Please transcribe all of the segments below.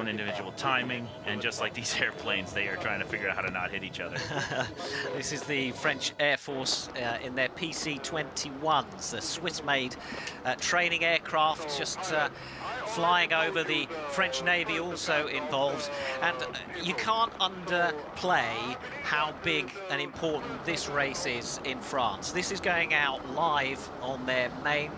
own individual timing, and just like these airplanes, they are trying to figure out how to not hit each other. This is the French Air Force in their PC-21s, the Swiss-made training aircraft, just flying over. The French Navy also involved, and you can't underplay how big and important this race is in France. This is going out live on their main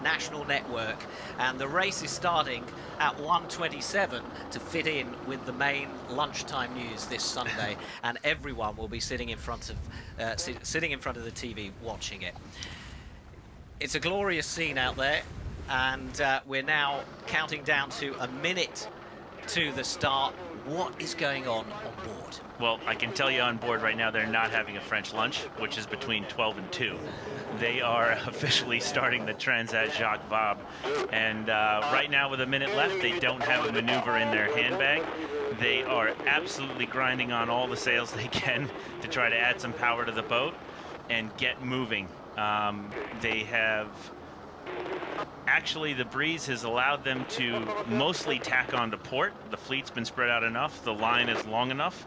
national network, and the race is starting at 1:27 to fit in with the main lunchtime news this Sunday, and everyone will be sitting in front of the TV watching it. It's a glorious scene out there, and we're now counting down to a minute to the start. What is going on board? Well, I can tell you on board right now, they're not having a French lunch, which is between 12 and 2. They are officially starting the Transat Jacques Vabre, and right now with a minute left, they don't have a maneuver in their handbag. They are absolutely grinding on all the sails they can to try to add some power to the boat and get moving. They have... Actually, the breeze has allowed them to mostly tack on to port. The fleet's been spread out enough, the line is long enough,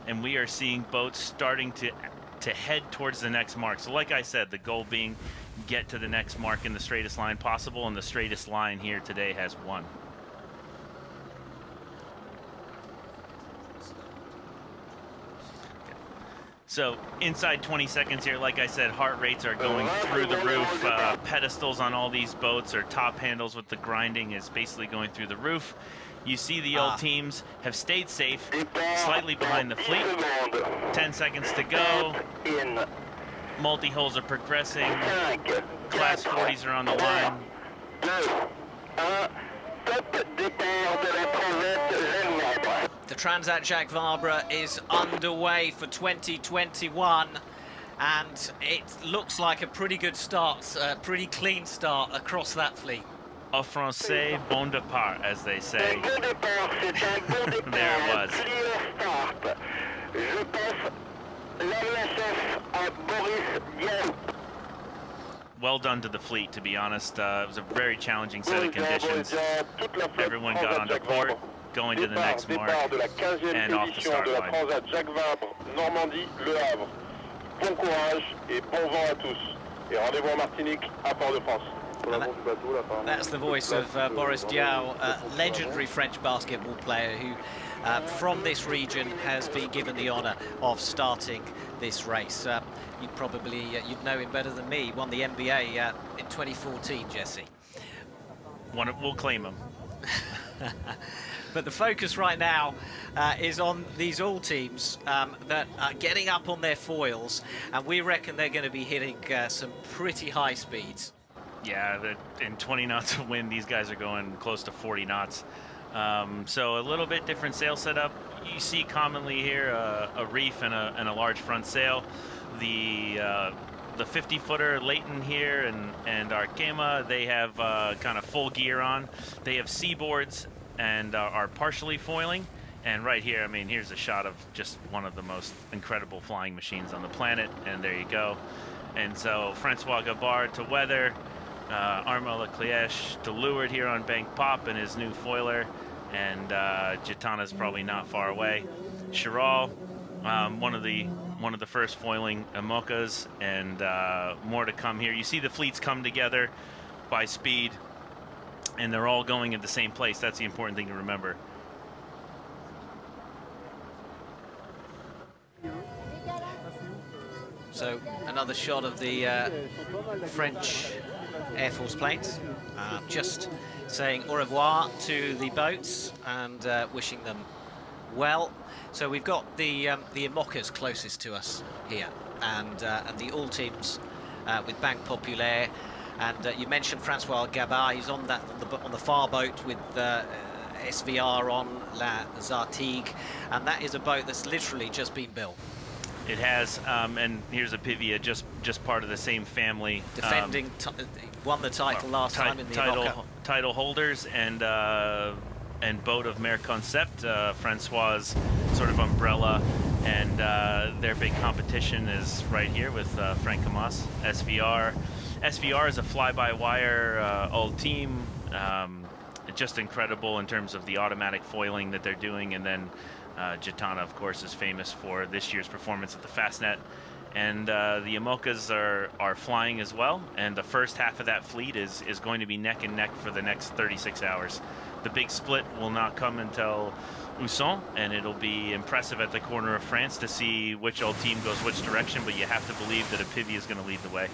and we are seeing boats starting to head towards the next mark. So like I said, the goal being get to the next mark in the straightest line possible, and the straightest line here today has one. So inside 20 seconds here, like I said, heart rates are going through the roof. Pedestals on all these boats, or top handles with the grinding, is basically going through the roof. You see the Ultims have stayed safe, slightly behind the fleet. 10 seconds to go. Multi-hulls are progressing. Class 40s are on the line. The Transat Jacques Vabre is underway for 2021, and it looks like a pretty good start, a pretty clean start across that fleet. En français, bon départ, as they say. There it was. Well done to the fleet, to be honest. It was a very challenging set of conditions. Everyone got onto port, going to the next mark, and off the start line. Transat Jacques Vabre, Normandie, Le Havre. Bon courage et bon vent à tous. Et rendez-vous en Martinique, à Port-de-France. That's the voice of Boris Diaw, a legendary French basketball player who, from this region, has been given the honour of starting this race. You'd know him better than me. He won the NBA in 2014, Jesse. We'll claim him. But the focus right now is on these Ultims that are getting up on their foils, and we reckon they're going to be hitting some pretty high speeds. Yeah, in 20 knots of wind, these guys are going close to 40 knots. So a little bit different sail setup. You see commonly here a reef and a large front sail. The 50-footer Leighton here and Arkema, they have kind of full gear on. They have seaboards and are partially foiling. And right here, I mean, here's a shot of just one of the most incredible flying machines on the planet. And there you go. And so Francois Gabard to weather, Armand Leclerc to leeward here on Bank Pop and his new foiler. And Gitana's probably not far away. Chiral, one of the first foiling IMOCAs, and more to come here. You see the fleets come together by speed, and they're all going at the same place. That's the important thing to remember. So another shot of the French Air Force planes, just saying au revoir to the boats and wishing them well. So we've got the IMOCAs closest to us here, and the Ultims with Banque Populaire, and you mentioned Francois Gabard. He's on the far boat with SVR on La Zartigue, and that is a boat that's literally just been built. It has, and here's a Pivia, just part of the same family. Defending, won the title last time in the IMOCA. Title holders and boat of Mer Concept, Francois' sort of umbrella, and their big competition is right here with Frank Camas, SVR. SVR is a fly-by-wire Ultim. just incredible in terms of the automatic foiling that they're doing. And then Gitana, of course, is famous for this year's performance at the Fastnet. And the IMOCAs are flying as well, and the first half of that fleet is going to be neck and neck for the next 36 hours. The big split will not come until Uson, and it'll be impressive at the corner of France to see which Ultim goes which direction, but you have to believe that Apivia is going to lead the way.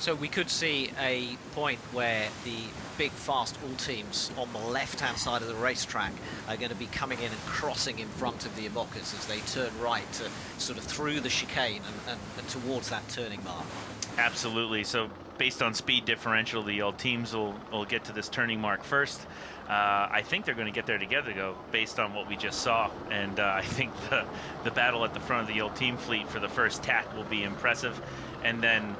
So we could see a point where the big fast Ultims on the left-hand side of the racetrack are going to be coming in and crossing in front of the IMOCAs as they turn right to sort of through the chicane and towards that turning mark. Absolutely. So based on speed differential, the Ultims will get to this turning mark first. I think they're going to get there together, though, based on what we just saw. And I think the battle at the front of the Ultim fleet for the first tack will be impressive. And then